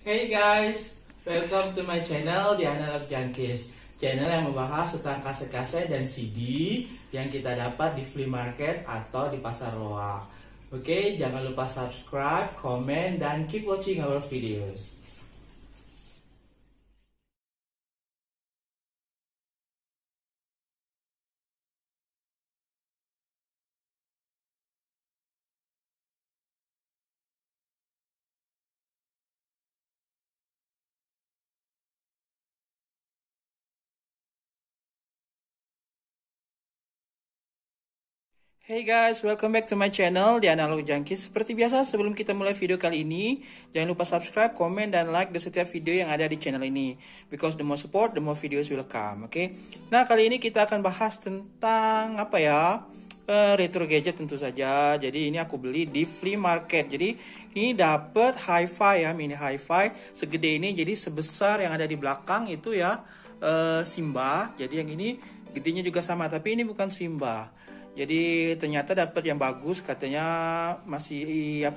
Hey guys, welcome to my channel The Analog Junkies. Channel yang membahas tentang kaset-kaset dan CD yang kita dapat di flea market atau di pasar loak. Oke, jangan lupa subscribe, komen, dan keep watching our videos. Hey guys, welcome back to my channel The Analog Junkies. Seperti biasa, sebelum kita mulai video kali ini, jangan lupa subscribe, komen, dan like di setiap video yang ada di channel ini. Because the more support, the more videos will come. Oke. Nah, kali ini kita akan bahas tentang apa ya? Retro gadget tentu saja. Jadi ini aku beli di flea market. Jadi ini dapat hi-fi ya, mini hi-fi segede ini. Jadi sebesar yang ada di belakang itu ya Simba. Jadi yang ini gedenya juga sama, tapi ini bukan Simba. Jadi ternyata dapat yang bagus, katanya masih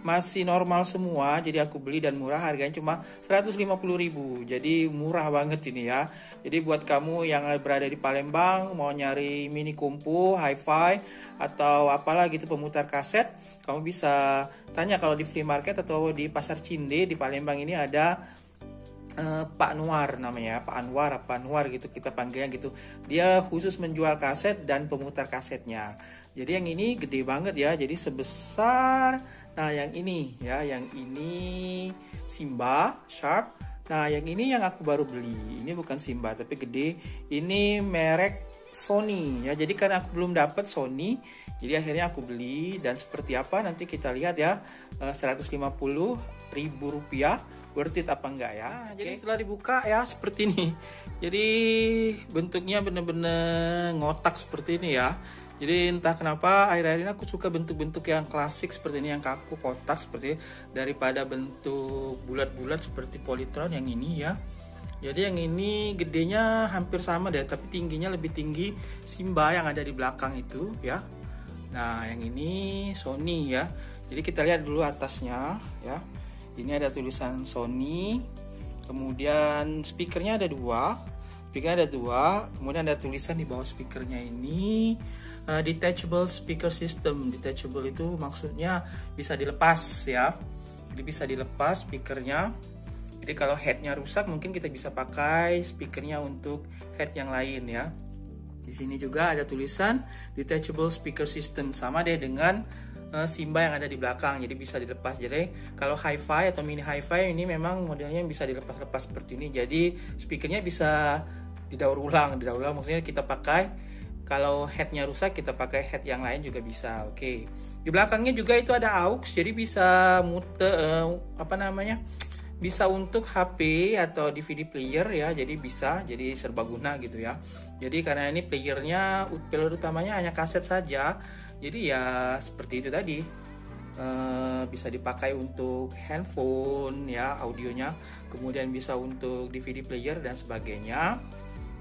masih normal semua. Jadi aku beli dan murah, harganya cuma 150.000. Jadi murah banget ini ya. Jadi buat kamu yang berada di Palembang mau nyari mini kompo, hi-fi atau apalah gitu pemutar kaset, kamu bisa tanya kalau di flea market atau di pasar Cinde di Palembang ini ada Pak Anwar namanya, Pak Anwar gitu kita panggilnya gitu. Dia khusus menjual kaset dan pemutar kasetnya. Jadi yang ini gede banget ya. Jadi sebesar, nah yang ini ya, yang ini Simba Sharp. Nah yang ini yang aku baru beli. Ini bukan Simba tapi gede. Ini merek Sony ya. Jadi karena aku belum dapat Sony, jadi akhirnya aku beli. Dan seperti apa nanti kita lihat ya. 150.000 rupiah. Worth it apa enggak ya? Jadi setelah dibuka ya seperti ini. Jadi bentuknya bener-bener ngotak seperti ini ya. Jadi entah kenapa akhir-akhir ini aku suka bentuk-bentuk yang klasik seperti ini, yang kaku kotak seperti ini, daripada bentuk bulat-bulat seperti Polytron yang ini ya. Jadi yang ini gedenya hampir sama deh, tapi tingginya lebih tinggi Simba yang ada di belakang itu ya. Nah yang ini Sony ya. Jadi kita lihat dulu atasnya ya. Ini ada tulisan Sony, kemudian speakernya ada dua, kemudian ada tulisan di bawah speakernya ini detachable speaker system. Detachable itu maksudnya bisa dilepas ya, jadi bisa dilepas speakernya. Jadi kalau headnya rusak mungkin kita bisa pakai speakernya untuk head yang lain ya. Di sini juga ada tulisan detachable speaker system, sama deh dengan Simba yang ada di belakang, jadi bisa dilepas. Jadi kalau hi-fi atau mini hi-fi ini memang modelnya bisa dilepas-lepas seperti ini. Jadi speakernya bisa didaur ulang maksudnya kita pakai, kalau headnya rusak kita pakai head yang lain juga bisa. Oke. Di belakangnya juga itu ada aux, jadi bisa bisa untuk HP atau DVD player ya, jadi bisa, jadi serbaguna gitu ya. Jadi karena ini playernya, player utamanya hanya kaset saja, jadi ya seperti itu tadi, bisa dipakai untuk handphone ya audionya, kemudian bisa untuk DVD player dan sebagainya.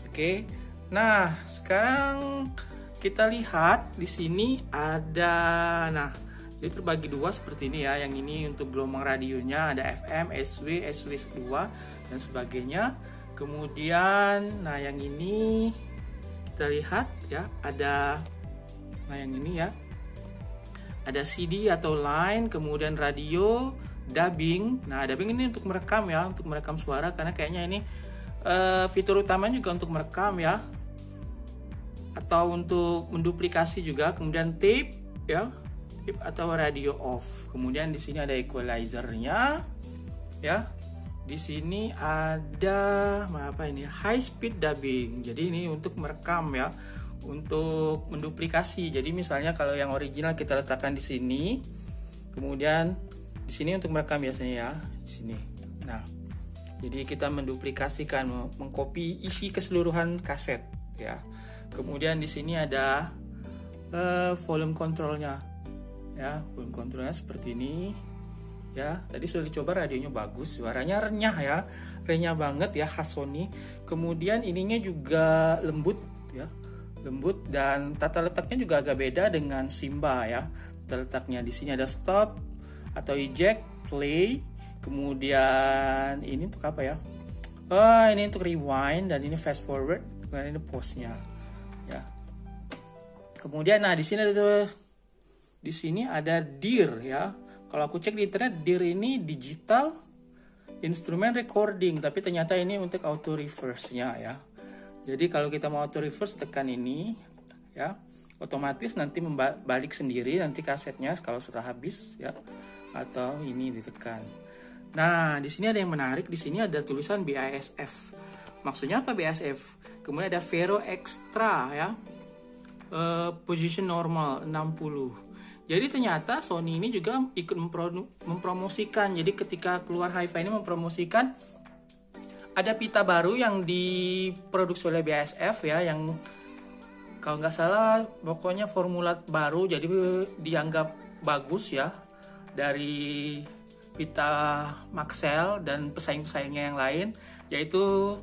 Oke, nah sekarang kita lihat di sini ada, nah jadi terbagi dua seperti ini ya. Yang ini untuk gelombang radionya ada FM, SW, SW2 dan sebagainya. Kemudian, nah yang ini kita lihat ya ada, nah yang ini ya ada CD atau line, kemudian radio, dubbing. Nah dubbing ini untuk merekam ya, untuk merekam suara, karena kayaknya ini fitur utamanya juga untuk merekam ya, atau untuk menduplikasi juga. Kemudian tape ya, atau radio off. Kemudian di sini ada equalizernya ya. Di sini ada apa ini, high speed dubbing. Jadi ini untuk merekam ya, untuk menduplikasi. Jadi misalnya kalau yang original kita letakkan di sini, kemudian di sini untuk merekam biasanya ya, di sini. Nah, jadi kita menduplikasikan, mengcopy isi keseluruhan kaset ya. Kemudian di sini ada volume controlnya ya, volume controlnya seperti ini ya. Tadi sudah dicoba, radionya bagus, suaranya renyah ya, renyah banget ya, khas Sony. Kemudian ininya juga lembut ya, lembut, dan tata letaknya juga agak beda dengan Simba ya. Tata letaknya di sini ada stop atau eject, play, Kemudian ini untuk apa ya? Ini untuk rewind, dan ini fast forward, dan ini pause-nya ya. Kemudian nah di sini ada DIR ya. Kalau aku cek di internet, DIR ini digital instrument recording, tapi ternyata ini untuk auto reverse-nya ya. Jadi kalau kita mau auto reverse, tekan ini ya, otomatis nanti balik sendiri nanti kasetnya kalau sudah habis ya, atau ini ditekan. Nah, di sini ada yang menarik, di sini ada tulisan BASF. Maksudnya apa BASF? Kemudian ada Vero Extra ya. Position normal 60. Jadi ternyata Sony ini juga ikut mempromosikan. Jadi ketika keluar Hi-Fi ini mempromosikan ada pita baru yang diproduksi oleh BASF ya, yang kalau nggak salah pokoknya formula baru, jadi dianggap bagus ya dari pita Maxell dan pesaing-pesaingnya yang lain, yaitu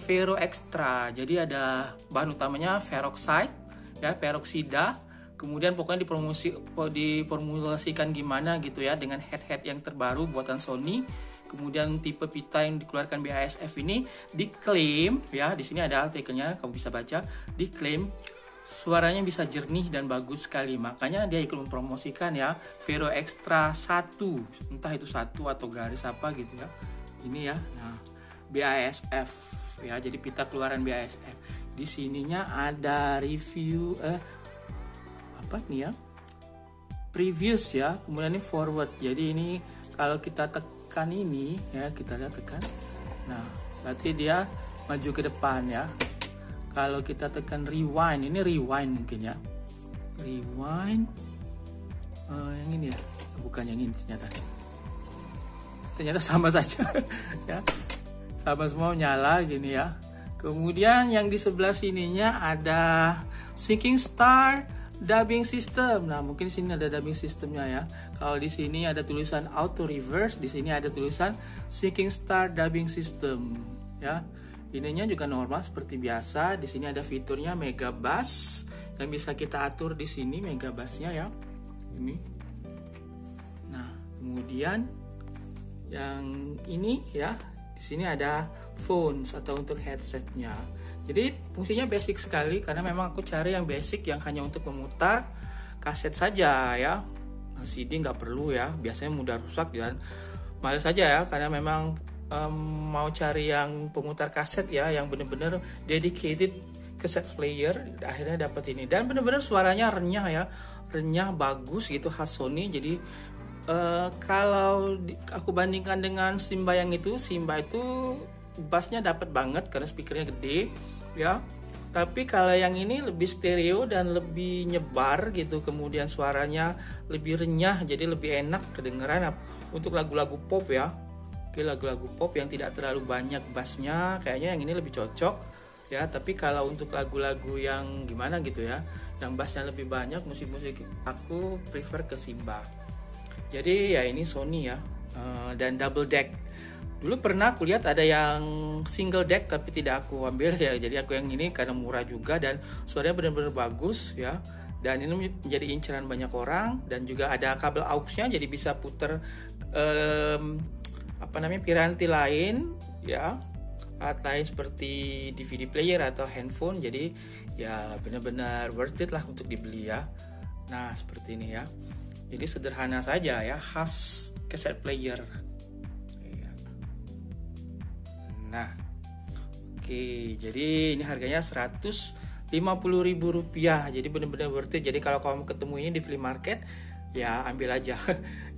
Vero Extra. Jadi ada bahan utamanya peroxide ya, peroksida. Kemudian pokoknya diformulasikan gimana gitu ya, dengan head-head yang terbaru buatan Sony. Kemudian tipe pita yang dikeluarkan BASF ini diklaim ya, di sini ada artikelnya, kamu bisa baca, diklaim suaranya bisa jernih dan bagus sekali. Makanya dia ikut mempromosikan ya, Vero Extra 1, entah itu 1 atau garis apa gitu ya. Ini ya. Nah, BASF ya, jadi pita keluaran BASF. Di sininya ada review apa ini ya, previous ya, kemudian ini forward. Jadi ini kalau kita tekan ini ya, kita lihat tekan, nah berarti dia maju ke depan ya. Kalau kita tekan rewind, ini rewind mungkin ya, rewind yang ini ya, bukan yang ini, ternyata sama saja ya, sama semua nyala gini ya. Kemudian yang di sebelah sininya ada Syncing Star dubbing system. Nah, mungkin di sini ada dubbing systemnya ya. Kalau di sini ada tulisan auto reverse, di sini ada tulisan Syncing Star dubbing system ya. Ininya juga normal seperti biasa. Di sini ada fiturnya mega bass yang bisa kita atur di sini, mega bassnya ya. Ini. Nah, kemudian yang ini ya, di sini ada phones atau untuk headsetnya. Jadi fungsinya basic sekali, karena memang aku cari yang basic yang hanya untuk memutar kaset saja ya. Nah, CD nggak perlu ya, biasanya mudah rusak dan males saja ya, karena memang mau cari yang pemutar kaset ya, yang benar-benar dedicated cassette player. Akhirnya dapat ini, dan benar-benar suaranya renyah ya, renyah bagus gitu, khas Sony. Jadi kalau aku bandingkan dengan Simba yang itu, Simba itu bassnya dapat banget karena speakernya gede ya. Tapi kalau yang ini lebih stereo dan lebih nyebar gitu, kemudian suaranya lebih renyah, jadi lebih enak kedengeran untuk lagu-lagu pop ya. Oke, lagu-lagu pop yang tidak terlalu banyak bassnya, kayaknya yang ini lebih cocok ya. Tapi kalau untuk lagu-lagu yang gimana gitu ya, yang bassnya lebih banyak, musik-musik, aku prefer ke Simba. Jadi ya ini Sony ya, dan double deck. Dulu pernah aku lihat ada yang single deck tapi tidak aku ambil ya. Jadi aku yang ini karena murah juga dan suaranya benar-benar bagus ya. Dan ini menjadi incaran banyak orang, dan juga ada kabel aux-nya, jadi bisa puter piranti lain ya. Alat lain seperti DVD player atau handphone. Jadi ya benar-benar worth it lah untuk dibeli ya. Nah, seperti ini ya. Jadi sederhana saja ya, khas cassette player. Nah, oke, jadi ini harganya Rp150.000. Jadi benar-benar worth it. Jadi kalau kamu ketemu ini di flea market, ya ambil aja.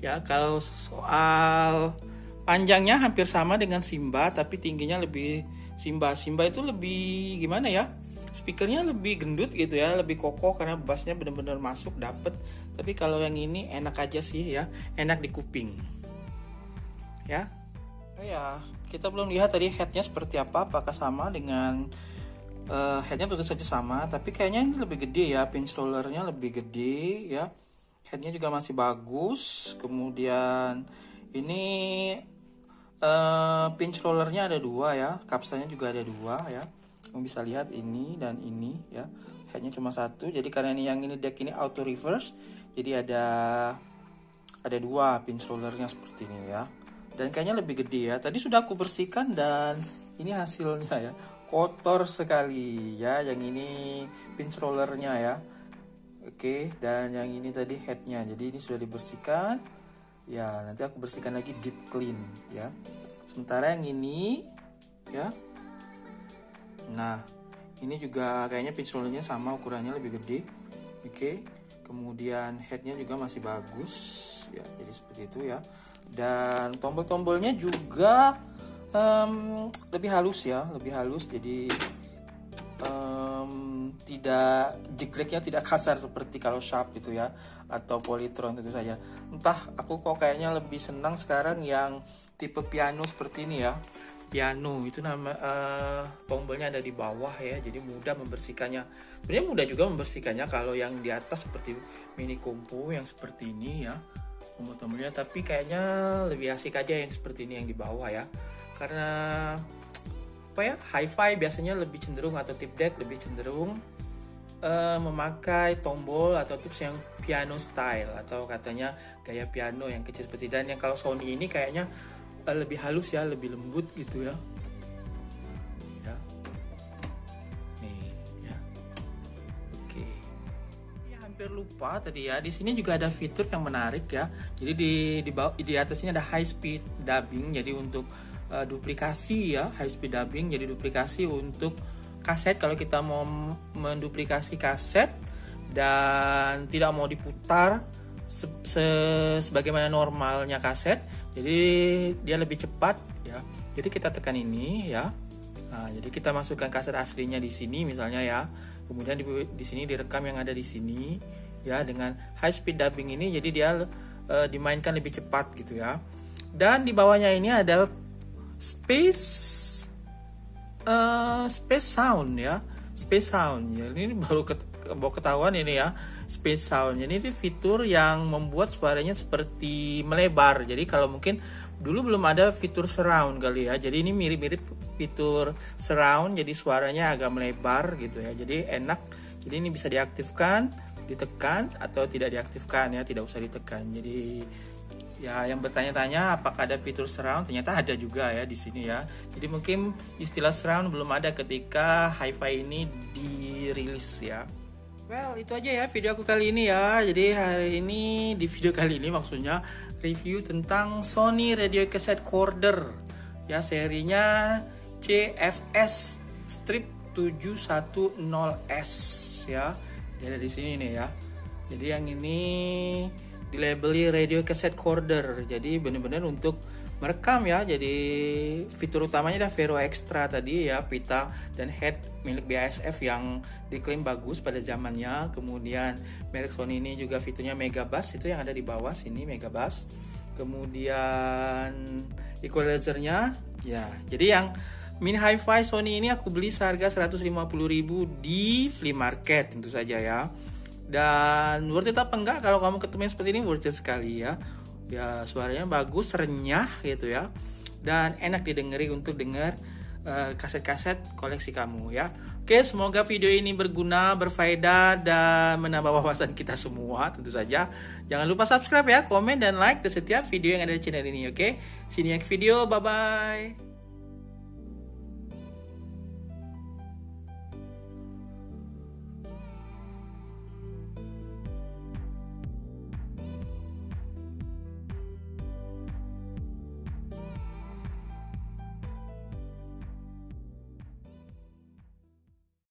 Ya, kalau soal panjangnya hampir sama dengan Simba, tapi tingginya lebih Simba itu lebih gimana ya? Speakernya lebih gendut gitu ya, lebih kokoh karena bassnya benar-benar masuk dapet. Tapi kalau yang ini enak aja sih ya, enak di kuping. Ya. Oh ya, kita belum lihat tadi headnya seperti apa, apakah sama dengan headnya tentu saja sama, tapi kayaknya ini lebih gede ya, pinch rollernya lebih gede ya, headnya juga masih bagus. Kemudian ini pinch rollernya ada 2 ya, kapsanya juga ada 2 ya, kamu bisa lihat ini dan ini ya, headnya cuma 1. Jadi karena ini yang ini deck ini auto reverse, jadi ada ada 2 pinch rollernya seperti ini ya. Dan kayaknya lebih gede ya. Tadi sudah aku bersihkan dan ini hasilnya ya. Kotor sekali ya. Yang ini pinch rollernya ya. Oke, dan yang ini tadi headnya. Jadi ini sudah dibersihkan. Ya, nanti aku bersihkan lagi deep clean ya. Sementara yang ini ya. Nah, ini juga kayaknya pinch rollernya sama, ukurannya lebih gede. Oke. Kemudian headnya juga masih bagus ya, jadi seperti itu ya. Dan tombol-tombolnya juga lebih halus ya, lebih halus. Jadi tidak jegreknya tidak kasar seperti kalau Sharp gitu ya, atau Polytron tentu saja. Entah aku kok kayaknya lebih senang sekarang yang tipe piano seperti ini ya. Piano itu nama tombolnya ada di bawah ya, jadi mudah membersihkannya. Sebenarnya mudah juga membersihkannya kalau yang di atas seperti Mini Compo yang seperti ini ya, tombol-tombolnya. Tapi kayaknya lebih asik aja yang seperti ini yang di bawah ya, karena apa ya, hi-fi biasanya lebih cenderung, atau tip deck lebih cenderung memakai tombol atau tips yang piano style, atau katanya gaya piano yang kecil seperti. Dan yang kalau Sony ini kayaknya lebih halus ya, lebih lembut gitu ya. Ya. Nih ya. Oke. Ya, hampir lupa tadi ya. Di sini juga ada fitur yang menarik ya. Jadi di atas ini ada high speed dubbing. Jadi untuk duplikasi ya, high speed dubbing. Jadi duplikasi untuk kaset, kalau kita mau menduplikasi kaset dan tidak mau diputar sebagaimana normalnya kaset, jadi dia lebih cepat ya. Jadi kita tekan ini ya. Nah, jadi kita masukkan kaset aslinya di sini misalnya ya. Kemudian di sini direkam yang ada di sini ya, dengan high speed dubbing ini, jadi dia dimainkan lebih cepat gitu ya. Dan di bawahnya ini ada space sound ya, space sound ya. Ini baru ketahuan ini ya, space sound. Jadi ini fitur yang membuat suaranya seperti melebar. Jadi kalau mungkin dulu belum ada fitur surround kali ya. Jadi ini mirip-mirip fitur surround. Jadi suaranya agak melebar gitu ya. Jadi enak. Jadi ini bisa diaktifkan, ditekan, atau tidak diaktifkan ya. Tidak usah ditekan. Jadi ya, yang bertanya-tanya apakah ada fitur surround, ternyata ada juga ya di sini ya. Jadi mungkin istilah surround belum ada ketika hi-fi ini dirilis ya. Well, itu aja ya video aku kali ini ya. Jadi hari ini, di video kali ini maksudnya review tentang Sony Radio Cassette Recorder ya, serinya CFS Strip 710S ya. Jadi ada di sini nih ya. Jadi yang ini dilabeli Radio Cassette Recorder. Jadi benar-benar untuk merekam ya. Jadi fitur utamanya ada Vero Extra tadi ya, pita dan head milik BASF yang diklaim bagus pada zamannya. Kemudian merek Sony ini juga fiturnya Mega Bass, itu yang ada di bawah sini, Mega Bass. Kemudian equalizernya ya. Jadi yang mini hi-fi Sony ini aku beli seharga 150.000 di flea market tentu saja ya. Dan worth it apa enggak? Kalau kamu ketemu yang seperti ini, worth it sekali ya. Ya, suaranya bagus, renyah gitu ya. Dan enak didengeri untuk dengar kaset-kaset koleksi kamu ya. Oke, semoga video ini berguna, berfaedah, dan menambah wawasan kita semua tentu saja. Jangan lupa subscribe ya, komen dan like di setiap video yang ada di channel ini, oke? See you next video, bye-bye.